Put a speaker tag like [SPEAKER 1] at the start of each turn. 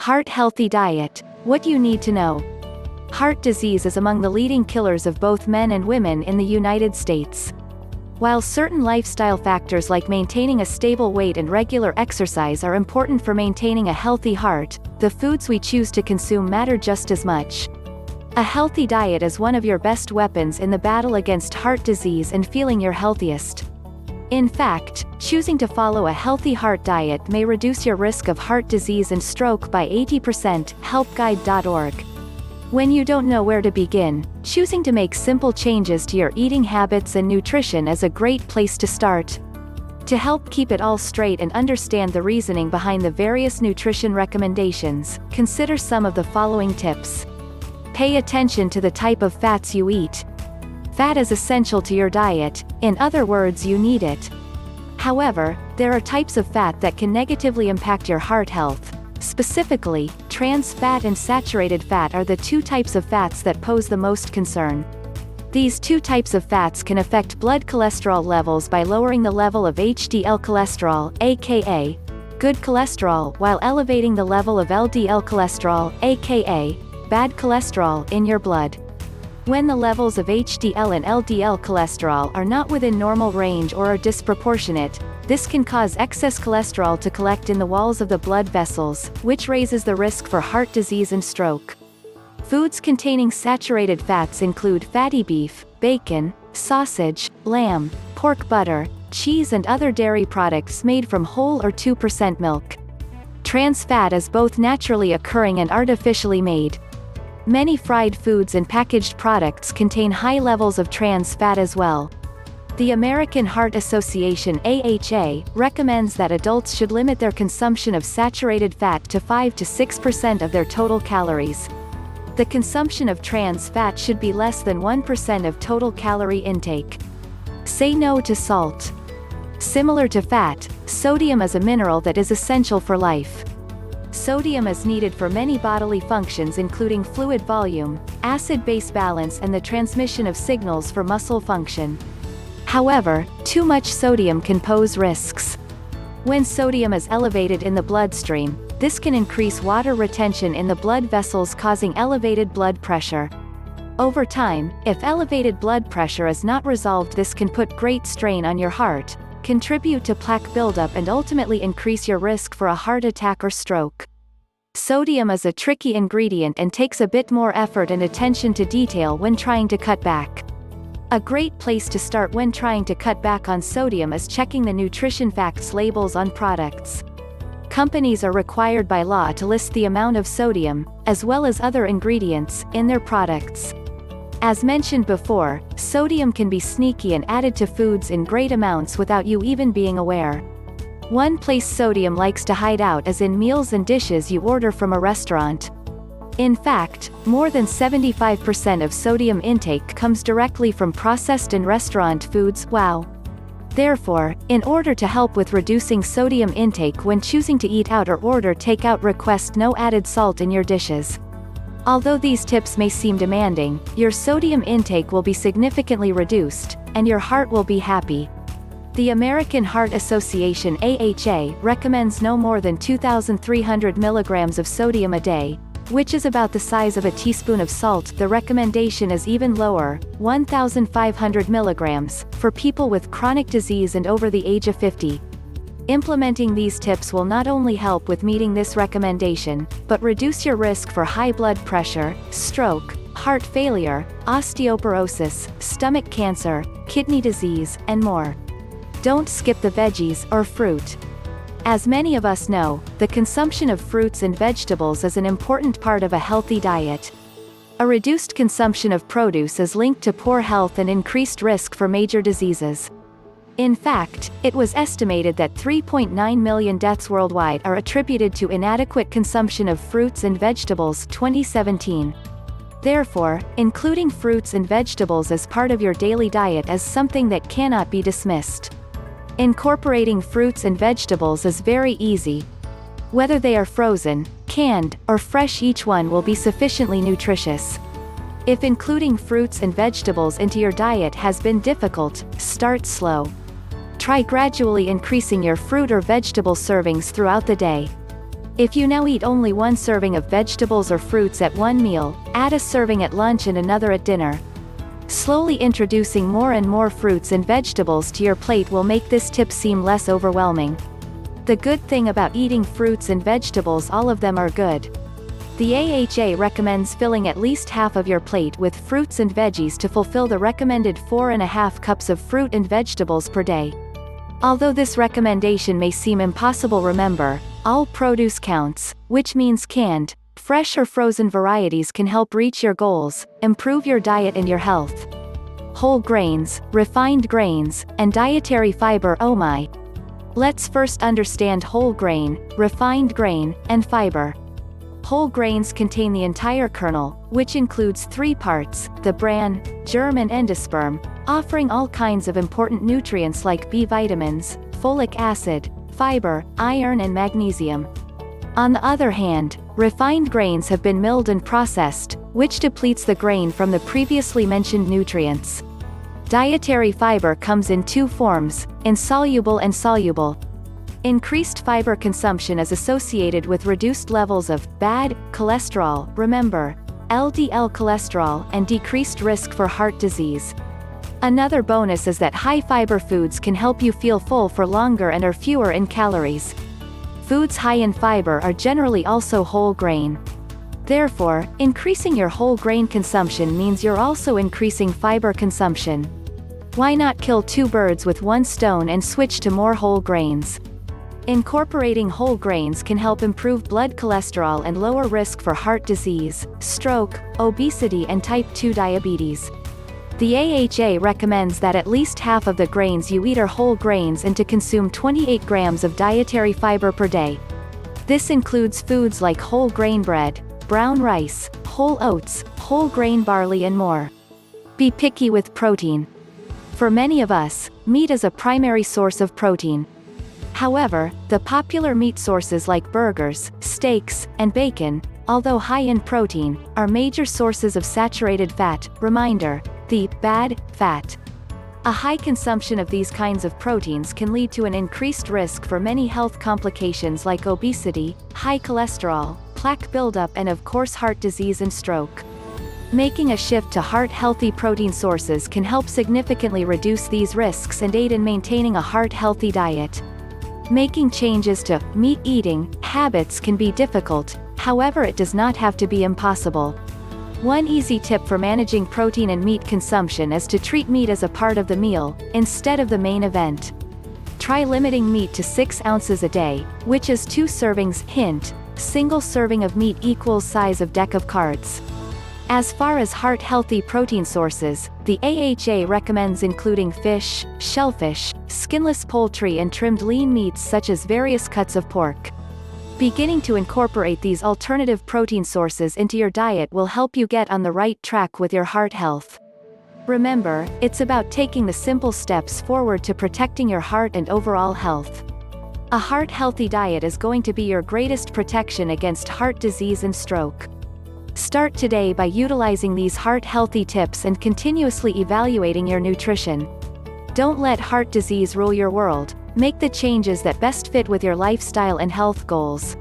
[SPEAKER 1] Heart-healthy diet. What you need to know. Heart disease is among the leading killers of both men and women in the United States. While certain lifestyle factors like maintaining a stable weight and regular exercise are important for maintaining a healthy heart, the foods we choose to consume matter just as much. A healthy diet is one of your best weapons in the battle against heart disease and feeling your healthiest. In fact, choosing to follow a healthy heart diet may reduce your risk of heart disease and stroke by 80%, helpguide.org. When you don't know where to begin, choosing to make simple changes to your eating habits and nutrition is a great place to start. To help keep it all straight and understand the reasoning behind the various nutrition recommendations, consider some of the following tips. Pay attention to the type of fats you eat. Fat is essential to your diet, in other words, you need it. However, there are types of fat that can negatively impact your heart health. Specifically, trans fat and saturated fat are the two types of fats that pose the most concern. These two types of fats can affect blood cholesterol levels by lowering the level of HDL cholesterol, aka good cholesterol, while elevating the level of LDL cholesterol, aka bad cholesterol, in your blood. When the levels of HDL and LDL cholesterol are not within normal range or are disproportionate, this can cause excess cholesterol to collect in the walls of the blood vessels, which raises the risk for heart disease and stroke. Foods containing saturated fats include fatty beef, bacon, sausage, lamb, pork butter, cheese and other dairy products made from whole or 2% milk. Trans fat is both naturally occurring and artificially made. Many fried foods and packaged products contain high levels of trans fat as well. The American Heart Association (AHA) recommends that adults should limit their consumption of saturated fat to 5 to 6% of their total calories. The consumption of trans fat should be less than 1% of total calorie intake. Say no to salt. Similar to fat, sodium is a mineral that is essential for life. Sodium is needed for many bodily functions including fluid volume, acid-base balance and the transmission of signals for muscle function. However, too much sodium can pose risks. When sodium is elevated in the bloodstream, this can increase water retention in the blood vessels causing elevated blood pressure. Over time, if elevated blood pressure is not resolved, this can put great strain on your heart, contribute to plaque buildup and ultimately increase your risk for a heart attack or stroke. Sodium is a tricky ingredient and takes a bit more effort and attention to detail when trying to cut back. A great place to start when trying to cut back on sodium is checking the nutrition facts labels on products. Companies are required by law to list the amount of sodium, as well as other ingredients, in their products. As mentioned before, sodium can be sneaky and added to foods in great amounts without you even being aware. One place sodium likes to hide out is in meals and dishes you order from a restaurant. In fact, more than 75% of sodium intake comes directly from processed and restaurant foods. Wow! Therefore, in order to help with reducing sodium intake when choosing to eat out or order takeout, request no added salt in your dishes. Although these tips may seem demanding, your sodium intake will be significantly reduced, and your heart will be happy. The American Heart Association (AHA) recommends no more than 2,300 milligrams of sodium a day, which is about the size of a teaspoon of salt. The recommendation is even lower, 1,500 milligrams, for people with chronic disease and over the age of 50. Implementing these tips will not only help with meeting this recommendation, but reduce your risk for high blood pressure, stroke, heart failure, osteoporosis, stomach cancer, kidney disease, and more. Don't skip the veggies or fruit. As many of us know, the consumption of fruits and vegetables is an important part of a healthy diet. A reduced consumption of produce is linked to poor health and increased risk for major diseases. In fact, it was estimated that 3.9 million deaths worldwide are attributed to inadequate consumption of fruits and vegetables 2017. Therefore, including fruits and vegetables as part of your daily diet is something that cannot be dismissed. Incorporating fruits and vegetables is very easy. Whether they are frozen, canned, or fresh, each one will be sufficiently nutritious. If including fruits and vegetables into your diet has been difficult, start slow. Try gradually increasing your fruit or vegetable servings throughout the day. If you now eat only one serving of vegetables or fruits at one meal, add a serving at lunch and another at dinner. Slowly introducing more and more fruits and vegetables to your plate will make this tip seem less overwhelming. The good thing about eating fruits and vegetables, all of them are good. The AHA recommends filling at least half of your plate with fruits and veggies to fulfill the recommended 4.5 cups of fruit and vegetables per day. Although this recommendation may seem impossible, remember, all produce counts, which means canned, fresh or frozen varieties can help reach your goals, improve your diet and your health. Whole grains, refined grains, and dietary fiber. Oh my! Let's first understand whole grain, refined grain, and fiber. Whole grains contain the entire kernel, which includes 3 parts, the bran, germ and endosperm, offering all kinds of important nutrients like B vitamins, folic acid, fiber, iron and magnesium. On the other hand, refined grains have been milled and processed, which depletes the grain from the previously mentioned nutrients. Dietary fiber comes in 2 forms, insoluble and soluble. Increased fiber consumption is associated with reduced levels of bad cholesterol, remember, LDL cholesterol, and decreased risk for heart disease. Another bonus is that high-fiber foods can help you feel full for longer and are fewer in calories. Foods high in fiber are generally also whole grain. Therefore, increasing your whole grain consumption means you're also increasing fiber consumption. Why not kill 2 birds with 1 stone and switch to more whole grains? Incorporating whole grains can help improve blood cholesterol and lower risk for heart disease, stroke, obesity and type 2 diabetes. The AHA recommends that at least half of the grains you eat are whole grains and to consume 28 grams of dietary fiber per day. This includes foods like whole grain bread, brown rice, whole oats, whole grain barley and more. Be picky with protein. For many of us, meat is a primary source of protein. However, the popular meat sources like burgers, steaks, and bacon, although high in protein, are major sources of saturated fat. Reminder, the bad fat. A high consumption of these kinds of proteins can lead to an increased risk for many health complications like obesity, high cholesterol, plaque buildup and of course heart disease and stroke. Making a shift to heart-healthy protein sources can help significantly reduce these risks and aid in maintaining a heart-healthy diet. Making changes to meat-eating habits can be difficult, however it does not have to be impossible. One easy tip for managing protein and meat consumption is to treat meat as a part of the meal, instead of the main event. Try limiting meat to 6 ounces a day, which is 2 servings. Hint: single serving of meat equals size of deck of cards. As far as heart-healthy protein sources, the AHA recommends including fish, shellfish, skinless poultry and trimmed lean meats such as various cuts of pork. Beginning to incorporate these alternative protein sources into your diet will help you get on the right track with your heart health. Remember, it's about taking the simple steps forward to protecting your heart and overall health. A heart-healthy diet is going to be your greatest protection against heart disease and stroke. Start today by utilizing these heart-healthy tips and continuously evaluating your nutrition. Don't let heart disease rule your world. Make the changes that best fit with your lifestyle and health goals.